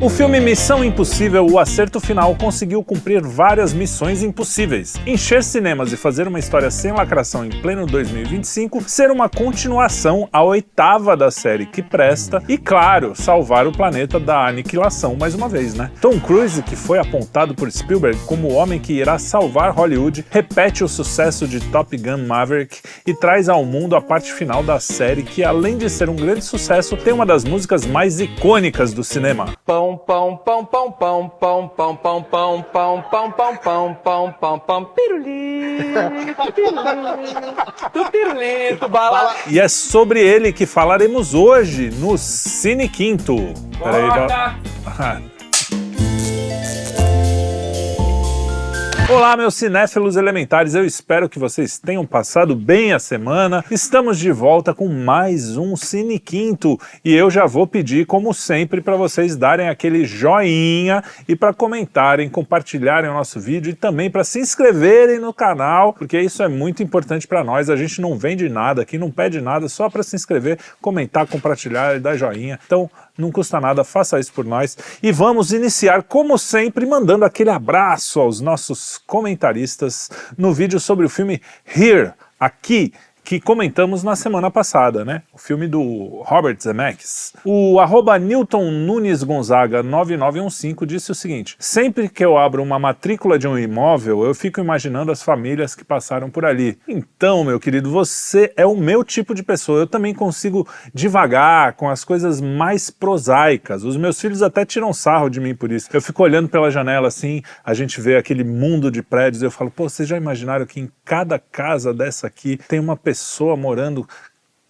O filme Missão Impossível, o acerto final, conseguiu cumprir várias missões impossíveis. Encher cinemas e fazer uma história sem lacração em pleno 2025, ser uma continuação, a 8ª da série que presta, e claro, salvar o planeta da aniquilação mais uma vez, né? Tom Cruise, que foi apontado por Spielberg como o homem que irá salvar Hollywood, repete o sucesso de Top Gun Maverick e traz ao mundo a parte final da série que, além de ser um grande sucesso, tem uma das músicas mais icônicas do cinema. Pão, pão, pão, pão, pão, pão, pão, pão, pão, pão, pão, pão, pão, pão, pão, pão, pirulito, pirulito, bala. E é sobre ele que falaremos hoje no Cine Quinto. Peraí, Olá, meus cinéfilos elementares, eu espero que vocês tenham passado bem a semana. Estamos de volta com mais um Cine Quinto e eu já vou pedir, como sempre, para vocês darem aquele joinha e para comentarem, compartilharem o nosso vídeo e também para se inscreverem no canal, porque isso é muito importante para nós. A gente não vende nada aqui, não pede nada, só para se inscrever, comentar, compartilhar e dar joinha. Então, não custa nada, faça isso por nós. E vamos iniciar, como sempre, mandando aquele abraço aos nossos comentaristas no vídeo sobre o filme Here, Aqui, que comentamos na semana passada, né? O filme do Robert Zemeckis. O @NewtonNunesGonzaga9915 disse o seguinte: sempre que eu abro uma matrícula de um imóvel, eu fico imaginando as famílias que passaram por ali. Então, meu querido, você é o meu tipo de pessoa. Eu também consigo divagar com as coisas mais prosaicas. Os meus filhos até tiram sarro de mim por isso. Eu fico olhando pela janela assim, a gente vê aquele mundo de prédios, eu falo, pô, vocês já imaginaram que em cada casa dessa aqui tem uma pessoa morando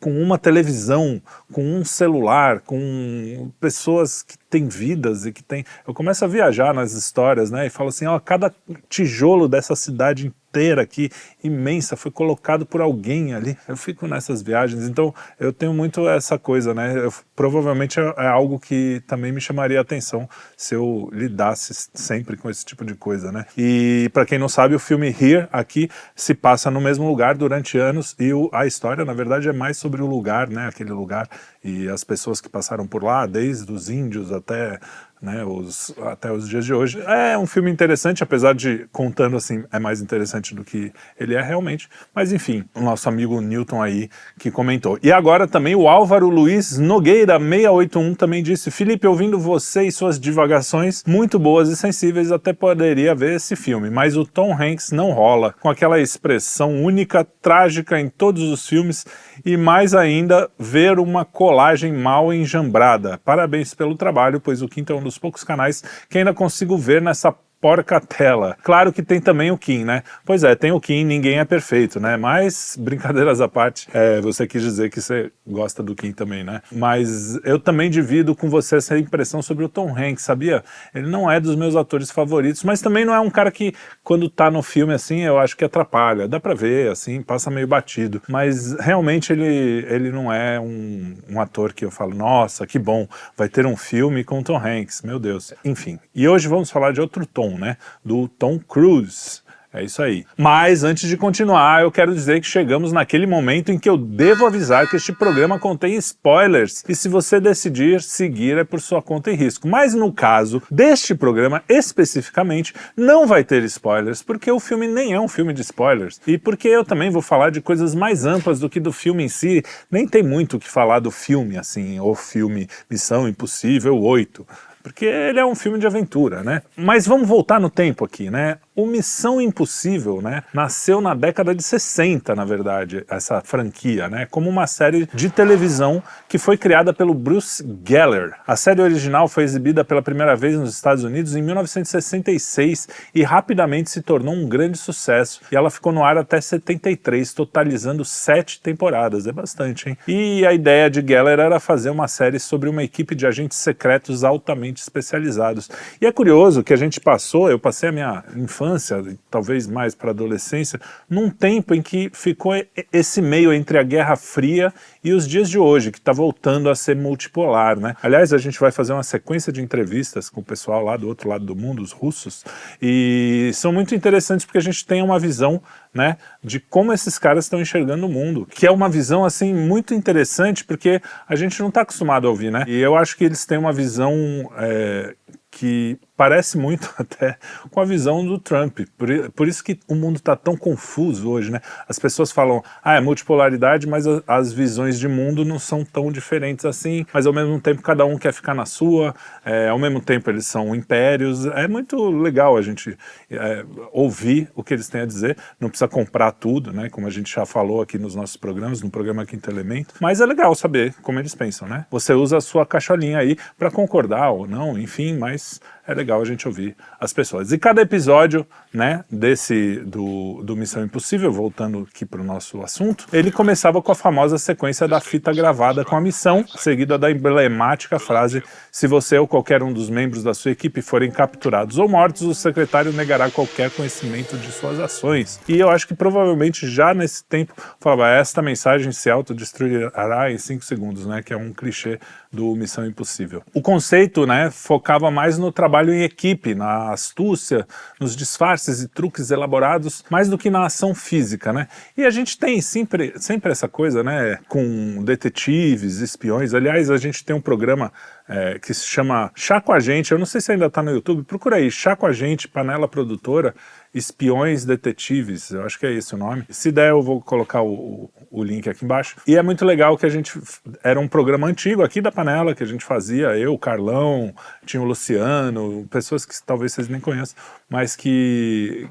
com uma televisão, com um celular, com pessoas que têm vidas e que têm... Eu começo a viajar nas histórias, né, e falo assim, ó, cada tijolo dessa cidade inteira aqui, imensa, foi colocado por alguém ali. Eu fico nessas viagens, então eu tenho muito essa coisa, né, provavelmente é algo que também me chamaria a atenção se eu lidasse sempre com esse tipo de coisa, né. E para quem não sabe, o filme Here, Aqui, se passa no mesmo lugar durante anos e a história, na verdade, é mais sobre o lugar, né, aquele lugar e as pessoas que passaram por lá, desde os índios até, né, até os dias de hoje. É um filme interessante, apesar de, contando assim, é mais interessante do que ele é realmente, mas enfim, o nosso amigo Newton aí que comentou. E agora também o Álvaro Luiz Nogueira 681 também disse: Felipe, ouvindo você e suas divagações muito boas e sensíveis, até poderia ver esse filme, mas o Tom Hanks não rola, com aquela expressão única, trágica em todos os filmes, e mais ainda, ver uma colagem mal enjambrada. Parabéns pelo trabalho, pois o Quinto é um dos poucos canais que ainda consigo ver nessa porca tela. Claro que tem também o Kim, né? Pois é, tem o Kim, ninguém é perfeito, né? Mas, brincadeiras à parte, você quis dizer que você gosta do Kim também, né? Mas eu também divido com você essa impressão sobre o Tom Hanks, sabia? Ele não é dos meus atores favoritos, mas também não é um cara que, quando tá no filme, assim, eu acho que atrapalha. Dá pra ver, assim, passa meio batido. Mas, realmente, ele não é um ator que eu falo, nossa, que bom, vai ter um filme com o Tom Hanks, meu Deus. Enfim, e hoje vamos falar de outro Tom, né? Do Tom Cruise. É isso aí. Mas antes de continuar, eu quero dizer que chegamos naquele momento em que eu devo avisar que este programa contém spoilers e se você decidir seguir é por sua conta e risco. Mas no caso deste programa especificamente, não vai ter spoilers, porque o filme nem é um filme de spoilers e porque eu também vou falar de coisas mais amplas do que do filme em si. Nem tem muito o que falar do filme, assim, o filme Missão Impossível 8. Porque ele é um filme de aventura, né? Mas vamos voltar no tempo aqui, né? O Missão Impossível, né, nasceu na década de 60, na verdade, essa franquia, né, como uma série de televisão que foi criada pelo Bruce Geller. A série original foi exibida pela primeira vez nos Estados Unidos em 1966 e rapidamente se tornou um grande sucesso. E ela ficou no ar até 73, totalizando 7 temporadas. É bastante, hein? E a ideia de Geller era fazer uma série sobre uma equipe de agentes secretos altamente especializados. E é curioso que eu passei a minha infância infância, talvez mais para a adolescência, num tempo em que ficou esse meio entre a Guerra Fria e os dias de hoje, que está voltando a ser multipolar, né? Aliás, a gente vai fazer uma sequência de entrevistas com o pessoal lá do outro lado do mundo, os russos, e são muito interessantes porque a gente tem uma visão, né, de como esses caras estão enxergando o mundo, que é uma visão, assim, muito interessante, porque a gente não está acostumado a ouvir, né? E eu acho que eles têm uma visão que parece muito até com a visão do Trump, por isso que o mundo está tão confuso hoje, né? As pessoas falam, é multipolaridade, mas as visões de mundo não são tão diferentes assim, mas ao mesmo tempo cada um quer ficar na sua, ao mesmo tempo eles são impérios, é muito legal a gente ouvir o que eles têm a dizer, não precisa comprar tudo, né? Como a gente já falou aqui nos nossos programas, no programa Quinto Elemento, mas é legal saber como eles pensam, né? Você usa a sua caixolinha aí para concordar ou não, enfim, mas é legal a gente ouvir as pessoas. E cada episódio, né, do Missão Impossível, voltando aqui para o nosso assunto, ele começava com a famosa sequência da fita gravada com a missão, seguida da emblemática frase: se você ou qualquer um dos membros da sua equipe forem capturados ou mortos, o secretário negará qualquer conhecimento de suas ações. E eu acho que provavelmente já nesse tempo falava, esta mensagem se autodestruirá em 5 segundos, né, que é um clichê do Missão Impossível. O conceito, né, focava mais no trabalho em equipe, na astúcia, nos disfarces e truques elaborados, mais do que na ação física, né? E a gente tem sempre essa coisa, né, com detetives, espiões. Aliás, a gente tem um programa que se chama Chá com a Gente, eu não sei se ainda está no YouTube, procura aí, Chá com a Gente, Panela Produtora, Espiões Detetives, eu acho que é esse o nome. Se der eu vou colocar o link aqui embaixo. E é muito legal que era um programa antigo aqui da Panela, que a gente fazia, eu, o Carlão, tinha o Luciano, pessoas que talvez vocês nem conheçam, mas que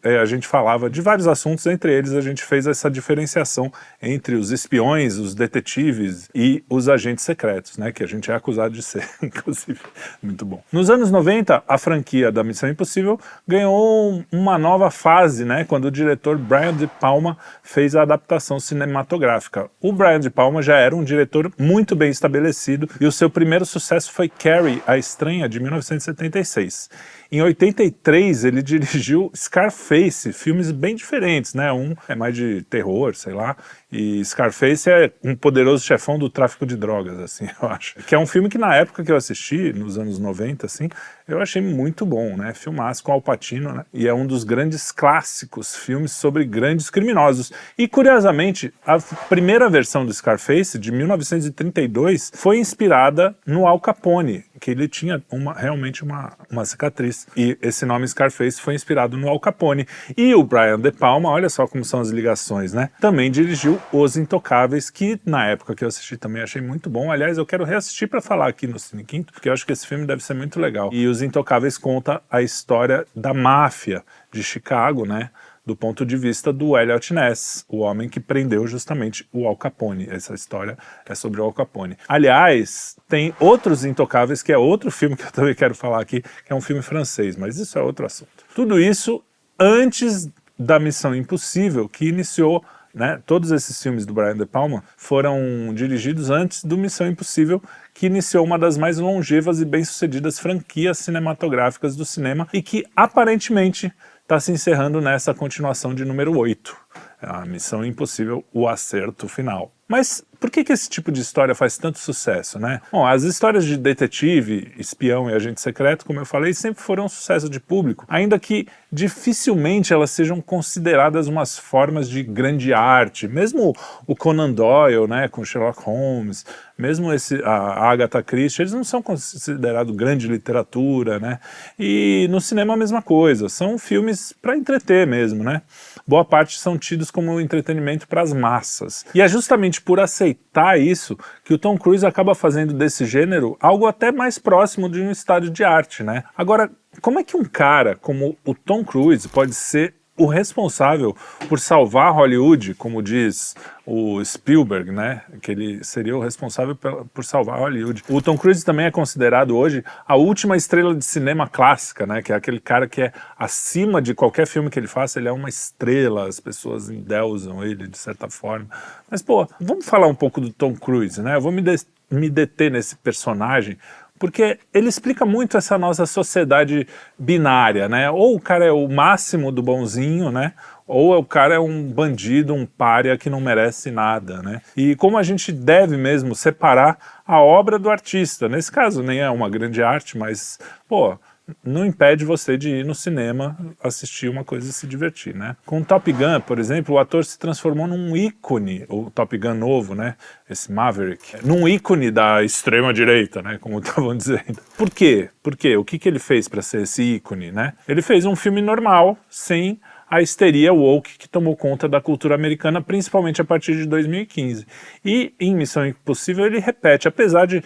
a gente falava de vários assuntos, entre eles a gente fez essa diferenciação entre os espiões, os detetives e os agentes secretos, né, que a gente é acusado de ser, inclusive. Muito bom. Nos anos 90, a franquia da Missão Impossível ganhou uma nova fase, né, quando o diretor Brian De Palma fez a adaptação cinematográfica. O Brian De Palma já era um diretor muito bem estabelecido e o seu primeiro sucesso foi Carrie, a Estranha, de 1976. Em 83, ele dirigiu Scarface, filmes bem diferentes, né? Um é mais de terror, sei lá, e Scarface é um poderoso chefão do tráfico de drogas, assim, eu acho. Que é um filme que na época que eu assisti, nos anos 90, assim, eu achei muito bom, né? Filmaço com Al Pacino, né? E é um dos grandes clássicos, filmes sobre grandes criminosos. E, curiosamente, a primeira versão do Scarface, de 1932, foi inspirada no Al Capone, que ele tinha realmente uma cicatriz. E esse nome Scarface foi inspirado no Al Capone. E o Brian De Palma, olha só como são as ligações, né? Também dirigiu Os Intocáveis, que na época que eu assisti também achei muito bom. Aliás, eu quero reassistir para falar aqui no Cine Quinto, porque eu acho que esse filme deve ser muito legal. E Os Intocáveis conta a história da máfia de Chicago, né? Do ponto de vista do Elliot Ness, o homem que prendeu justamente o Al Capone. Essa história é sobre o Al Capone. Aliás, tem Outros Intocáveis, que é outro filme que eu também quero falar aqui, que é um filme francês, mas isso é outro assunto. Tudo isso antes da Missão Impossível, que iniciou, né, todos esses filmes do Brian De Palma foram dirigidos antes do Missão Impossível, que iniciou uma das mais longevas e bem-sucedidas franquias cinematográficas do cinema e que aparentemente está se encerrando nessa continuação de número 8, a Missão Impossível, o acerto final. Mas por que esse tipo de história faz tanto sucesso, né? Bom, as histórias de detetive, espião e agente secreto, como eu falei, sempre foram um sucesso de público, ainda que dificilmente elas sejam consideradas umas formas de grande arte. Mesmo o Conan Doyle, né, com Sherlock Holmes, mesmo a Agatha Christie, eles não são considerados grande literatura, né? E no cinema a mesma coisa, são filmes para entreter mesmo, né? Boa parte são tidos como entretenimento para as massas. E é justamente por aceitar isso que o Tom Cruise acaba fazendo desse gênero algo até mais próximo de um estado de arte, né? Agora, como é que um cara como o Tom Cruise pode ser o responsável por salvar Hollywood, como diz o Spielberg, né, que ele seria o responsável por salvar Hollywood. O Tom Cruise também é considerado hoje a última estrela de cinema clássica, né, que é aquele cara que é acima de qualquer filme que ele faça, ele é uma estrela, as pessoas endeusam ele de certa forma. Mas, pô, vamos falar um pouco do Tom Cruise, né, eu vou me deter nesse personagem, porque ele explica muito essa nossa sociedade binária, né? Ou o cara é o máximo do bonzinho, né? Ou o cara é um bandido, um pária que não merece nada, né? E como a gente deve mesmo separar a obra do artista. Nesse caso nem é uma grande arte, mas, pô, não impede você de ir no cinema assistir uma coisa e se divertir, né? Com o Top Gun, por exemplo, o ator se transformou num ícone, o Top Gun novo, né? Esse Maverick, num ícone da extrema-direita, né? Como estavam dizendo. Por quê? Por quê? O que ele fez para ser esse ícone, né? Ele fez um filme normal, sem a histeria woke que tomou conta da cultura americana, principalmente a partir de 2015. E em Missão Impossível ele repete, apesar de,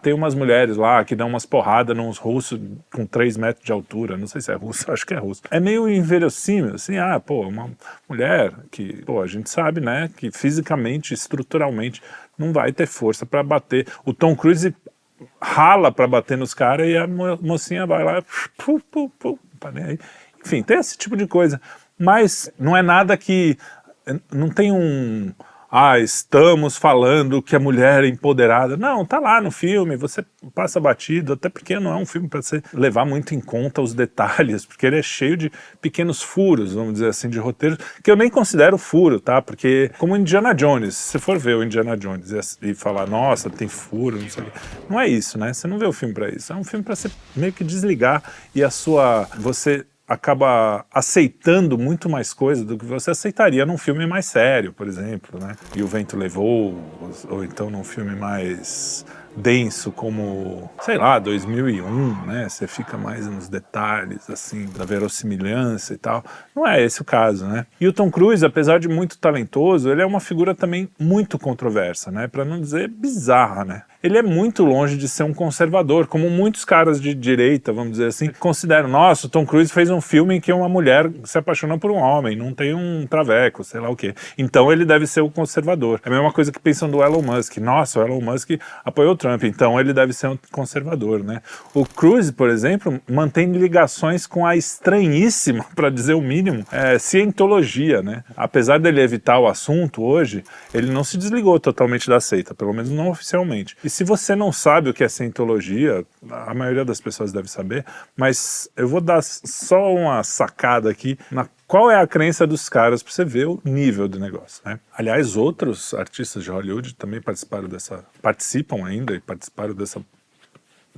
tem umas mulheres lá que dão umas porradas nos russos com 3 metros de altura, não sei se é russo, acho que é russo. É meio inverossímil, assim, uma mulher que, a gente sabe, né, que fisicamente, estruturalmente, não vai ter força para bater. O Tom Cruise rala para bater nos caras e a mocinha vai lá, tá nem aí. Enfim, tem esse tipo de coisa, mas não é nada que, não tem estamos falando que a mulher é empoderada. Não, tá lá no filme, você passa batido, até porque não é um filme para você levar muito em conta os detalhes, porque ele é cheio de pequenos furos, vamos dizer assim, de roteiro, que eu nem considero furo, tá? Porque como Indiana Jones, se você for ver o Indiana Jones e falar, nossa, tem furo, não sei o quê, não é isso, né? Você não vê o filme para isso, é um filme para você meio que desligar e você acaba aceitando muito mais coisa do que você aceitaria num filme mais sério, por exemplo, né? E o Vento Levou, ou então num filme mais denso como, sei lá, 2001, né? Você fica mais nos detalhes, assim, da verossimilhança e tal. Não é esse o caso, né? E o Tom Cruise, apesar de muito talentoso, ele é uma figura também muito controversa, né? Para não dizer bizarra, né? Ele é muito longe de ser um conservador, como muitos caras de direita, vamos dizer assim, consideram, nossa, o Tom Cruise fez um filme em que uma mulher se apaixona por um homem, não tem um traveco, sei lá o quê. Então ele deve ser o conservador. É a mesma coisa que pensam do Elon Musk. Nossa, o Elon Musk apoiou o Trump, então ele deve ser um conservador, né? O Cruise, por exemplo, mantém ligações com a estranhíssima, para dizer o mínimo, cientologia, né? Apesar dele evitar o assunto hoje, ele não se desligou totalmente da seita, pelo menos não oficialmente. E se você não sabe o que é cientologia, a maioria das pessoas deve saber, mas eu vou dar só uma sacada aqui na qual é a crença dos caras para você ver o nível do negócio, né? Aliás, outros artistas de Hollywood também participam ainda e participaram dessa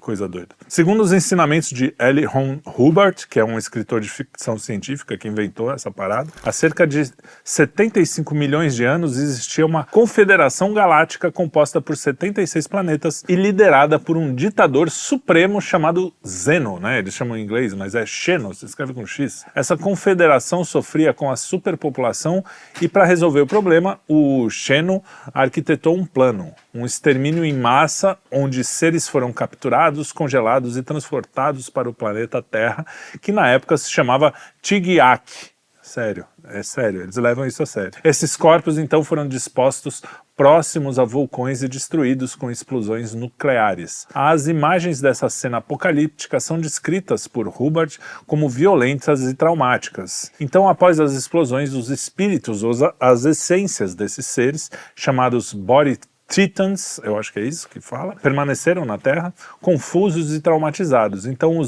coisa doida. Segundo os ensinamentos de L. Ron Hubbard, que é um escritor de ficção científica que inventou essa parada, há cerca de 75 milhões de anos existia uma confederação galáctica composta por 76 planetas e liderada por um ditador supremo chamado Zeno, né? Eles chamam em inglês, mas é Xeno, se escreve com X. Essa confederação sofria com a superpopulação e, para resolver o problema, o Xeno arquitetou um plano, um extermínio em massa onde seres foram capturados, congelados e transportados para o planeta Terra, que na época se chamava Tigyak. Sério, é sério, eles levam isso a sério. Esses corpos então foram dispostos próximos a vulcões e destruídos com explosões nucleares. As imagens dessa cena apocalíptica são descritas por Hubbard como violentas e traumáticas. Então, após as explosões, os espíritos, as essências desses seres, chamados Body Titans, eu acho que é isso que fala, permaneceram na Terra confusos e traumatizados. Então o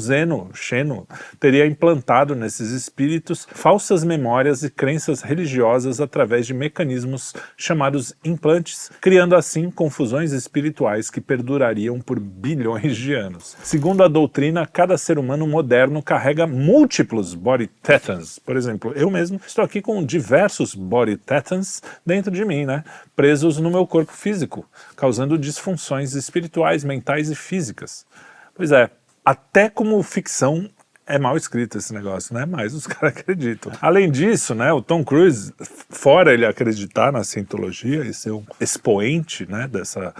Xeno, teria implantado nesses espíritos falsas memórias e crenças religiosas através de mecanismos chamados implantes, criando assim confusões espirituais que perdurariam por bilhões de anos. Segundo a doutrina, cada ser humano moderno carrega múltiplos Body Titans. Por exemplo, eu mesmo estou aqui com diversos Body Titans dentro de mim, né? Presos no meu corpo físico, causando disfunções espirituais, mentais e físicas. Pois é, até como ficção é mal escrito esse negócio, né? Mas os caras acreditam. Além disso, né, o Tom Cruise, fora ele acreditar na cientologia e ser um expoente, né, dessa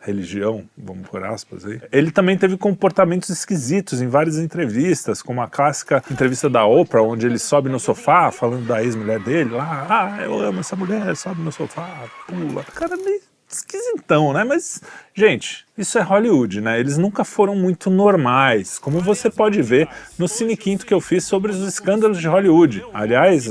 religião, vamos por aspas aí, ele também teve comportamentos esquisitos em várias entrevistas, como a clássica entrevista da Oprah, onde ele sobe no sofá, falando da ex-mulher dele, lá, eu amo essa mulher, sobe no sofá, pula. O cara nem esquisitão, né? Mas, gente, isso é Hollywood, né? Eles nunca foram muito normais, como você pode ver no Cine Quinto que eu fiz sobre os escândalos de Hollywood. Aliás,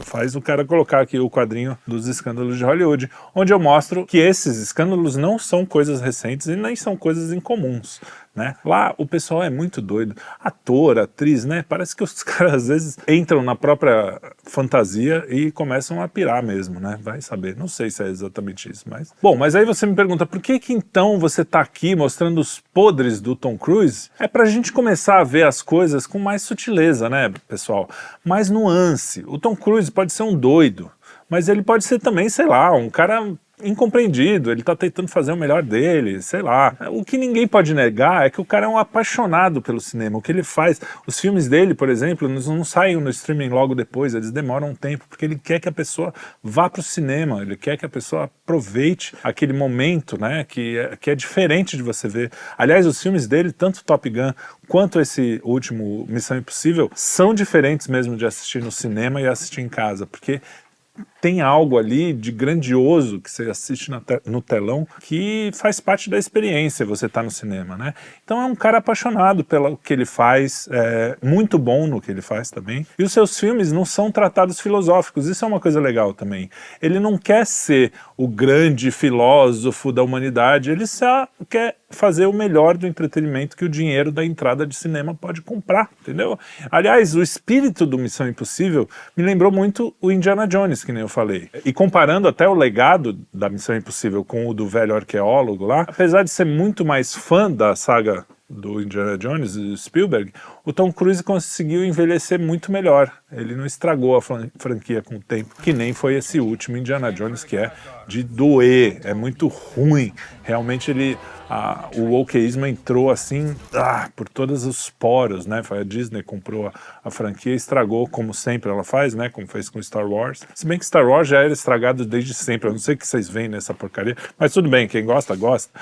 faz o cara colocar aqui o quadrinho dos escândalos de Hollywood, onde eu mostro que esses escândalos não são coisas recentes e nem são coisas incomuns, né? Lá o pessoal é muito doido. Ator, atriz, né? Parece que os caras às vezes entram na própria fantasia e começam a pirar mesmo, né? Vai saber. Não sei se é exatamente isso, mas... Bom, mas aí você me pergunta, por que então você tá aqui mostrando os podres do Tom Cruise? É pra gente começar a ver as coisas com mais sutileza, né, pessoal? Mais nuance. O Tom Cruise pode ser um doido, mas ele pode ser também, sei lá, um cara incompreendido, ele tá tentando fazer o melhor dele, sei lá. O que ninguém pode negar é que o cara é um apaixonado pelo cinema. O que ele faz, os filmes dele, por exemplo, não saem no streaming logo depois, eles demoram um tempo, porque ele quer que a pessoa vá pro cinema, ele quer que a pessoa aproveite aquele momento, né, que é diferente de você ver. Aliás, os filmes dele, tanto Top Gun quanto esse último Missão Impossível, são diferentes mesmo de assistir no cinema e assistir em casa, porque tem algo ali de grandioso que você assiste no telão que faz parte da experiência você tá no cinema, né? Então é um cara apaixonado pelo que ele faz, muito bom no que ele faz também. E os seus filmes não são tratados filosóficos, isso é uma coisa legal também. Ele não quer ser o grande filósofo da humanidade, ele só quer fazer o melhor do entretenimento que o dinheiro da entrada de cinema pode comprar, entendeu? Aliás, o espírito do Missão Impossível me lembrou muito o Indiana Jones, que nem eu falei. E comparando até o legado da Missão Impossível com o do velho arqueólogo lá, apesar de ser muito mais fã da saga do Indiana Jones e Spielberg, o Tom Cruise conseguiu envelhecer muito melhor. Ele não estragou a franquia com o tempo, que nem foi esse último Indiana Jones, que é de doer, é muito ruim. Realmente o wokeísmo entrou assim, por todos os poros, né? A Disney comprou a franquia e estragou, como sempre ela faz, né? Como fez com Star Wars. Se bem que Star Wars já era estragado desde sempre, eu não sei o que vocês veem nessa porcaria, mas tudo bem, quem gosta, gosta.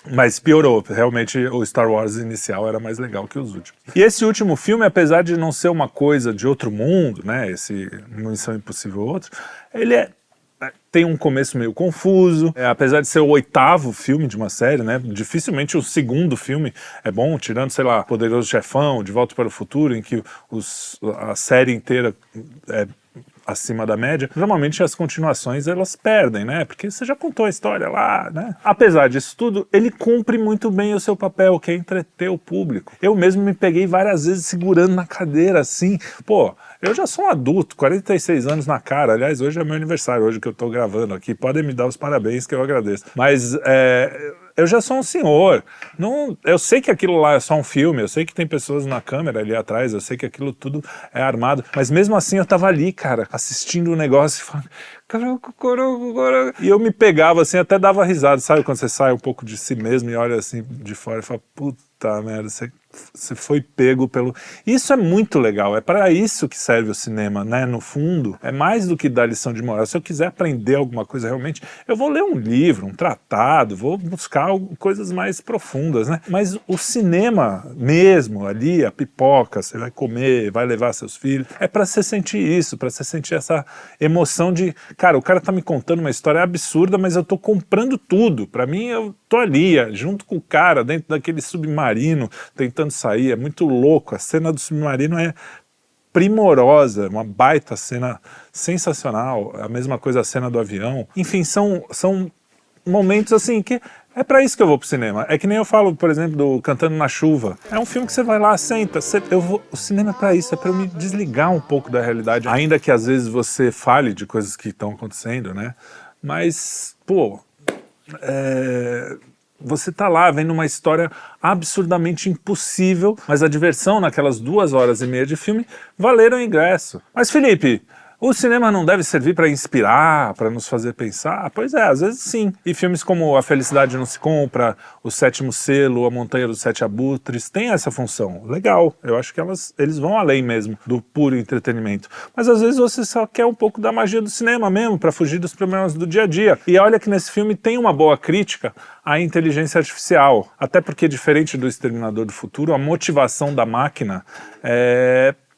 Mas piorou, realmente o Star Wars inicial era mais legal que os últimos. E esse último filme, apesar de não ser uma coisa de outro mundo, né, esse Missão Impossível outro, ele tem um começo meio confuso, apesar de ser o 8º filme de uma série, né, dificilmente o 2º filme é bom, tirando, sei lá, Poderoso Chefão, De Volta para o Futuro, em que a série inteira é acima da média, normalmente as continuações elas perdem, né? Porque você já contou a história lá, né? Apesar disso tudo, ele cumpre muito bem o seu papel, que é entreter o público. Eu mesmo me peguei várias vezes segurando na cadeira assim, pô, eu já sou um adulto, 46 anos na cara, aliás, hoje é meu aniversário, hoje que eu tô gravando aqui, podem me dar os parabéns que eu agradeço, mas eu já sou um senhor, eu sei que aquilo lá é só um filme, eu sei que tem pessoas na câmera ali atrás, eu sei que aquilo tudo é armado, mas mesmo assim eu tava ali, cara, assistindo o negócio e falando, caraca, e eu me pegava assim, até dava risada, sabe quando você sai um pouco de si mesmo e olha assim de fora e fala, puta merda, você foi pego pelo... Isso é muito legal, é para isso que serve o cinema, né? No fundo, é mais do que dar lição de moral. Se eu quiser aprender alguma coisa realmente, eu vou ler um livro, um tratado, vou buscar coisas mais profundas, né? Mas o cinema mesmo, ali, a pipoca, você vai comer, vai levar seus filhos, é para você sentir isso, para você sentir essa emoção de, cara, o cara tá me contando uma história absurda, mas eu tô comprando tudo. Para mim, eu tô ali, junto com o cara, dentro daquele submarino, tentando sair, é muito louco, a cena do submarino é primorosa, uma baita cena sensacional, a mesma coisa a cena do avião, enfim, são momentos assim que é pra isso que eu vou pro cinema, é que nem eu falo, por exemplo, do Cantando na Chuva, é um filme que você vai lá, senta, o cinema é pra isso, é pra eu me desligar um pouco da realidade, ainda que às vezes você fale de coisas que estão acontecendo, né, mas, pô, você tá lá vendo uma história absurdamente impossível, mas a diversão naquelas 2h30 de filme valeram o ingresso. Mas Felipe, o cinema não deve servir para inspirar, para nos fazer pensar? Pois é, às vezes sim. E filmes como A Felicidade Não Se Compra, O Sétimo Selo, A Montanha dos Sete Abutres, têm essa função. Legal, eu acho que eles vão além mesmo do puro entretenimento. Mas às vezes você só quer um pouco da magia do cinema mesmo, para fugir dos problemas do dia a dia. E olha que nesse filme tem uma boa crítica à inteligência artificial. Até porque, diferente do Exterminador do Futuro, a motivação da máquina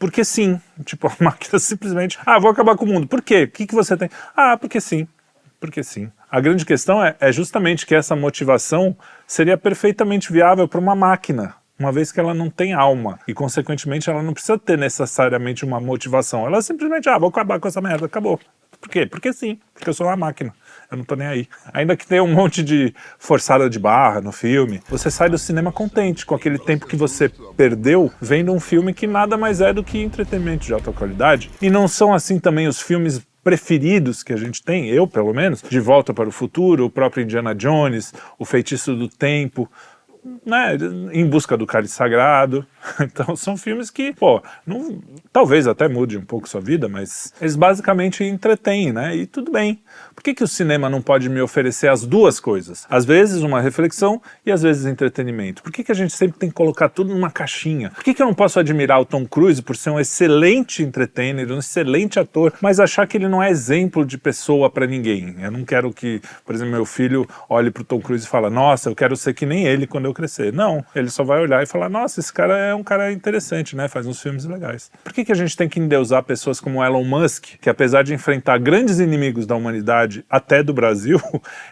porque sim, tipo, a máquina simplesmente, vou acabar com o mundo. Por quê? O que você tem? Porque sim. porque sim. A grande questão é justamente que essa motivação seria perfeitamente viável para uma máquina, uma vez que ela não tem alma, e consequentemente ela não precisa ter necessariamente uma motivação, ela simplesmente, vou acabar com essa merda, acabou. Por quê? Porque sim, porque eu sou uma máquina, eu não tô nem aí. Ainda que tenha um monte de forçada de barra no filme, você sai do cinema contente com aquele tempo que você perdeu vendo um filme que nada mais é do que entretenimento de alta qualidade. E não são assim também os filmes preferidos que a gente tem, eu pelo menos, De Volta para o Futuro, o próprio Indiana Jones, O Feitiço do Tempo, né, Em Busca do Cálice Sagrado. Então são filmes que, talvez até mude um pouco sua vida, mas eles basicamente entretêm, né, e tudo bem. Por que o cinema não pode me oferecer as duas coisas? Às vezes uma reflexão e às vezes entretenimento. Por que a gente sempre tem que colocar tudo numa caixinha? Por que eu não posso admirar o Tom Cruise por ser um excelente entertainer, um excelente ator, mas achar que ele não é exemplo de pessoa para ninguém? Eu não quero que, por exemplo, meu filho olhe pro Tom Cruise e fale, nossa, eu quero ser que nem ele quando eu crescer. Não, ele só vai olhar e falar, nossa, esse cara é um cara interessante, né? Faz uns filmes legais. Por que a gente tem que endeusar pessoas como Elon Musk, que apesar de enfrentar grandes inimigos da humanidade, até do Brasil,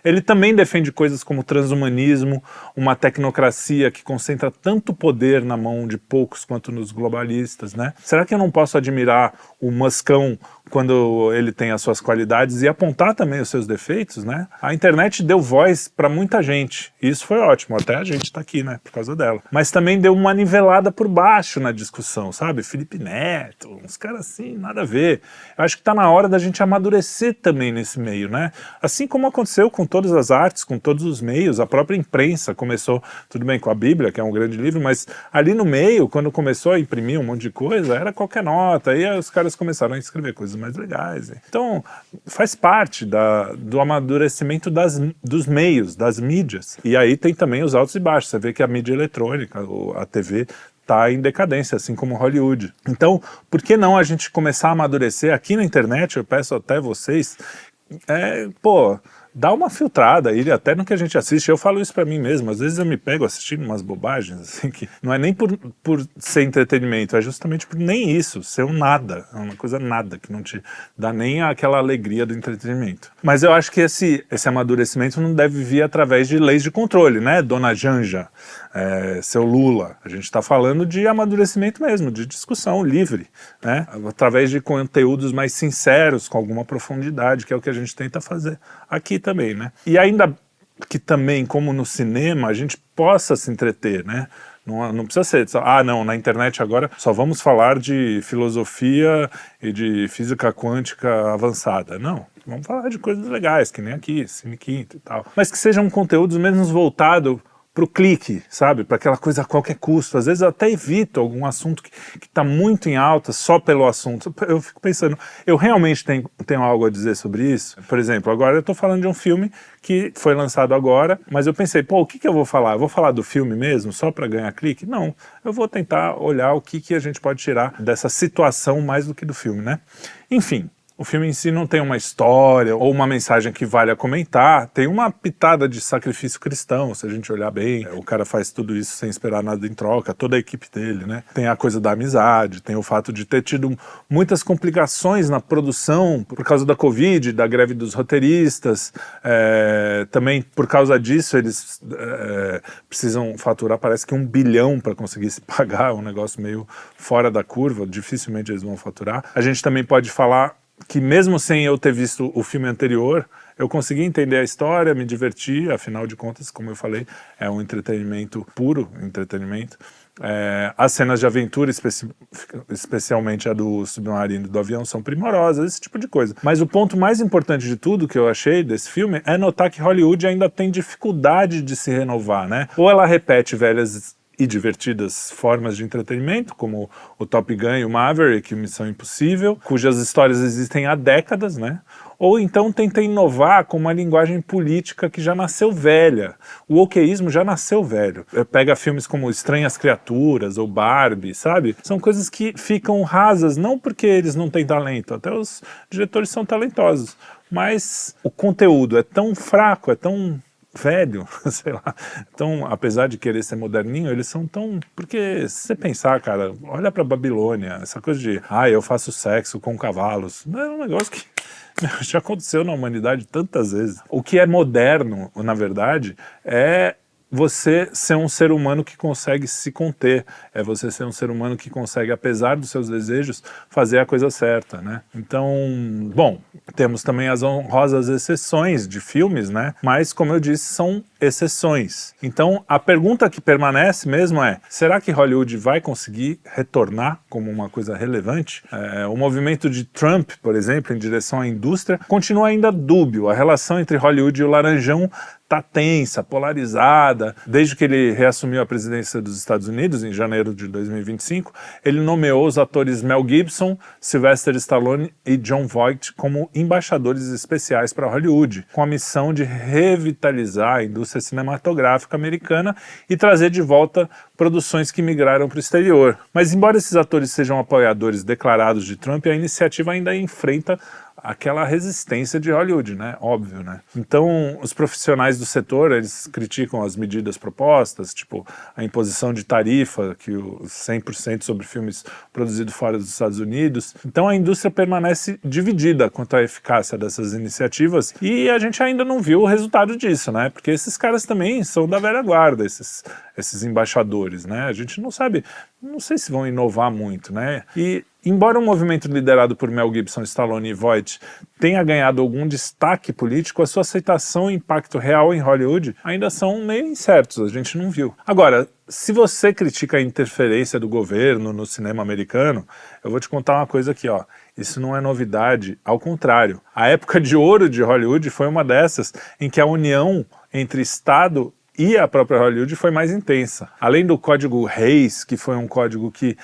ele também defende coisas como transhumanismo, uma tecnocracia que concentra tanto poder na mão de poucos quanto nos globalistas, né? Será que eu não posso admirar o Muskão quando ele tem as suas qualidades e apontar também os seus defeitos, né? A internet deu voz para muita gente, e isso foi ótimo, até a gente tá aqui, né, por causa dela. Mas também deu uma nivelada por baixo na discussão, sabe? Felipe Neto, uns caras assim, nada a ver. Eu acho que tá na hora da gente amadurecer também nesse meio, né? Assim como aconteceu com todas as artes, com todos os meios, a própria imprensa começou, tudo bem, com a Bíblia, que é um grande livro, mas ali no meio, quando começou a imprimir um monte de coisa, era qualquer nota, aí os caras começaram a escrever coisas mais legais. Então, faz parte do amadurecimento dos meios, das mídias. E aí tem também os altos e baixos. Você vê que a mídia eletrônica, a TV, está em decadência, assim como Hollywood. Então, por que não a gente começar a amadurecer aqui na internet? Eu peço até vocês, dá uma filtrada aí, até no que a gente assiste. Eu falo isso pra mim mesmo, às vezes eu me pego assistindo umas bobagens, assim, que não é nem por ser entretenimento, é justamente por nem isso, ser um nada, é uma coisa nada, que não te dá nem aquela alegria do entretenimento. Mas eu acho que esse amadurecimento não deve vir através de leis de controle, né, Dona Janja, seu Lula. A gente tá falando de amadurecimento mesmo, de discussão livre, né, através de conteúdos mais sinceros, com alguma profundidade, que é o que a gente tenta fazer aqui também, né? E ainda que também, como no cinema, a gente possa se entreter, né? Não precisa ser, não, na internet agora só vamos falar de filosofia e de física quântica avançada. Não, vamos falar de coisas legais, que nem aqui, Cine Quinto e tal. Mas que sejam conteúdos menos voltados pro clique, sabe? Para aquela coisa a qualquer custo. Às vezes eu até evito algum assunto que está muito em alta só pelo assunto. Eu fico pensando, eu realmente tenho algo a dizer sobre isso? Por exemplo, agora eu estou falando de um filme que foi lançado agora, mas eu pensei, o que eu vou falar? Eu vou falar do filme mesmo, só para ganhar clique? Não, eu vou tentar olhar o que a gente pode tirar dessa situação mais do que do filme, né? Enfim, o filme em si não tem uma história ou uma mensagem que vale a comentar, tem uma pitada de sacrifício cristão, se a gente olhar bem, o cara faz tudo isso sem esperar nada em troca, toda a equipe dele, né? Tem a coisa da amizade, tem o fato de ter tido muitas complicações na produção por causa da Covid, da greve dos roteiristas, também por causa disso eles precisam faturar, parece que 1 bilhão para conseguir se pagar, um negócio meio fora da curva, dificilmente eles vão faturar. A gente também pode falar que mesmo sem eu ter visto o filme anterior, eu consegui entender a história, me divertir, afinal de contas, como eu falei, é um entretenimento, puro entretenimento. As cenas de aventura, especialmente a do submarino e do avião, são primorosas, esse tipo de coisa. Mas o ponto mais importante de tudo que eu achei desse filme é notar que Hollywood ainda tem dificuldade de se renovar, né? Ou ela repete velhas e divertidas formas de entretenimento, como o Top Gun e o Maverick, Missão Impossível, cujas histórias existem há décadas, né? Ou então tenta inovar com uma linguagem política que já nasceu velha. O wokeísmo já nasceu velho. Pega filmes como Estranhas Criaturas ou Barbie, sabe? São coisas que ficam rasas, não porque eles não têm talento, até os diretores são talentosos, mas o conteúdo é tão fraco, é tão velho, sei lá. Então, apesar de querer ser moderninho, eles são tão... Porque se você pensar, cara, olha pra Babilônia, essa coisa de, eu faço sexo com cavalos, não é um negócio que já aconteceu na humanidade tantas vezes. O que é moderno, na verdade, é você ser um ser humano que consegue se conter, é você ser um ser humano que consegue, apesar dos seus desejos, fazer a coisa certa, né? Então, bom, temos também as honrosas exceções de filmes, né? Mas, como eu disse, são exceções. Então, a pergunta que permanece mesmo é, será que Hollywood vai conseguir retornar como uma coisa relevante? O movimento de Trump, por exemplo, em direção à indústria, continua ainda dúbio. A relação entre Hollywood e o Laranjão está tensa, polarizada. Desde que ele reassumiu a presidência dos Estados Unidos, em janeiro de 2025, ele nomeou os atores Mel Gibson, Sylvester Stallone e Jon Voight como embaixadores especiais para Hollywood, com a missão de revitalizar a indústria cinematográfica americana e trazer de volta produções que migraram para o exterior. Mas embora esses atores sejam apoiadores declarados de Trump, a iniciativa ainda enfrenta aquela resistência de Hollywood, né? Óbvio, né? Então, os profissionais do setor, eles criticam as medidas propostas, tipo a imposição de tarifa, que o 100% sobre filmes produzidos fora dos Estados Unidos. Então, a indústria permanece dividida quanto à eficácia dessas iniciativas e a gente ainda não viu o resultado disso, né? Porque esses caras também são da velha guarda, esses embaixadores, né? A gente não sabe, não sei se vão inovar muito, né? E embora o movimento liderado por Mel Gibson, Stallone e Voight tenha ganhado algum destaque político, a sua aceitação e impacto real em Hollywood ainda são meio incertos, a gente não viu. Agora, se você critica a interferência do governo no cinema americano, eu vou te contar uma coisa aqui, ó. Isso não é novidade, ao contrário. A época de ouro de Hollywood foi uma dessas em que a união entre Estado e a própria Hollywood foi mais intensa. Além do Código Hays, que foi um código que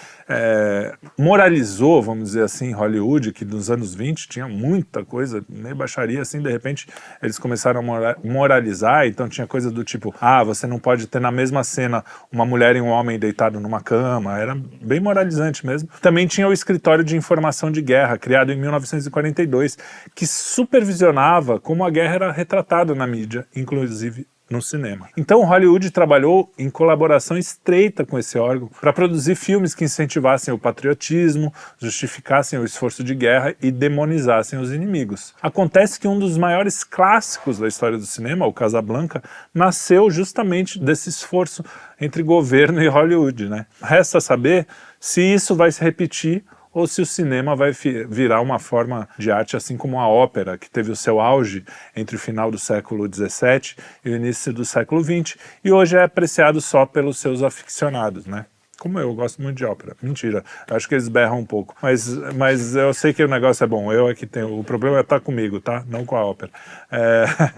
moralizou, vamos dizer assim, Hollywood, que nos anos 20 tinha muita coisa, meio baixaria, assim, de repente eles começaram a moralizar, então tinha coisa do tipo, você não pode ter na mesma cena uma mulher e um homem deitado numa cama, era bem moralizante mesmo. Também tinha o Escritório de Informação de Guerra, criado em 1942, que supervisionava como a guerra era retratada na mídia, inclusive no cinema. Então Hollywood trabalhou em colaboração estreita com esse órgão para produzir filmes que incentivassem o patriotismo, justificassem o esforço de guerra e demonizassem os inimigos. Acontece que um dos maiores clássicos da história do cinema, o Casablanca, nasceu justamente desse esforço entre governo e Hollywood, né? Resta saber se isso vai se repetir ou se o cinema vai virar uma forma de arte assim como a ópera, que teve o seu auge entre o final do século XVII e o início do século XX, e hoje é apreciado só pelos seus aficionados, né? Como eu gosto muito de ópera. Mentira, acho que eles berram um pouco, mas eu sei que o negócio é bom, eu é que tenho, o problema é estar comigo, tá? Não com a ópera.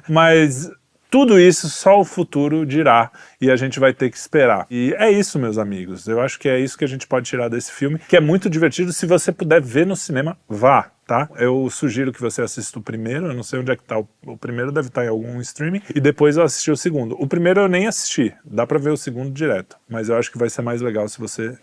Mas tudo isso só o futuro dirá e a gente vai ter que esperar. E é isso, meus amigos. Eu acho que é isso que a gente pode tirar desse filme, que é muito divertido. Se você puder ver no cinema, vá, tá? Eu sugiro que você assista o primeiro, eu não sei onde é que tá. O primeiro deve estar em algum streaming, e depois eu assisti o segundo. O primeiro eu nem assisti, dá pra ver o segundo direto, mas eu acho que vai ser mais legal se você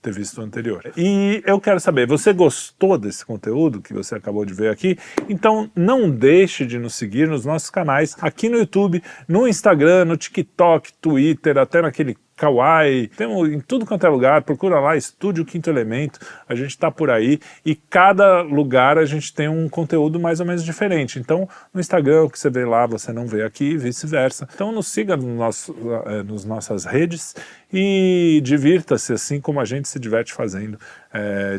ter visto o anterior. E eu quero saber, você gostou desse conteúdo que você acabou de ver aqui? Então não deixe de nos seguir nos nossos canais, aqui no YouTube, no Instagram, no TikTok, Twitter, até naquele Kawaii, temos em tudo quanto é lugar, procura lá, Estúdio Quinto Elemento, a gente tá por aí, e cada lugar a gente tem um conteúdo mais ou menos diferente. Então, no Instagram, o que você vê lá, você não vê aqui, e vice-versa. Então, nos siga nos nossas redes e divirta-se, assim como a gente se diverte fazendo,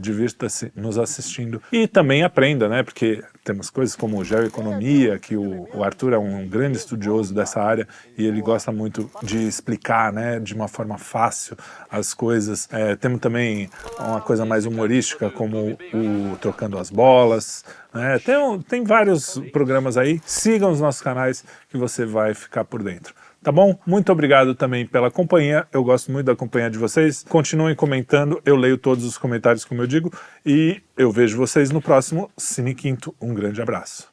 divirta-se nos assistindo. E também aprenda, né, porque temos coisas como geoeconomia, que o Arthur é um grande estudioso dessa área, e ele gosta muito de explicar, né, de uma forma fácil as coisas. Temos também uma coisa mais humorística, como o Trocando as Bolas, né? Tem vários programas aí. Sigam os nossos canais que você vai ficar por dentro. Tá bom? Muito obrigado também pela companhia, eu gosto muito da companhia de vocês. Continuem comentando, eu leio todos os comentários, como eu digo, e eu vejo vocês no próximo Cine Quinto. Um grande abraço.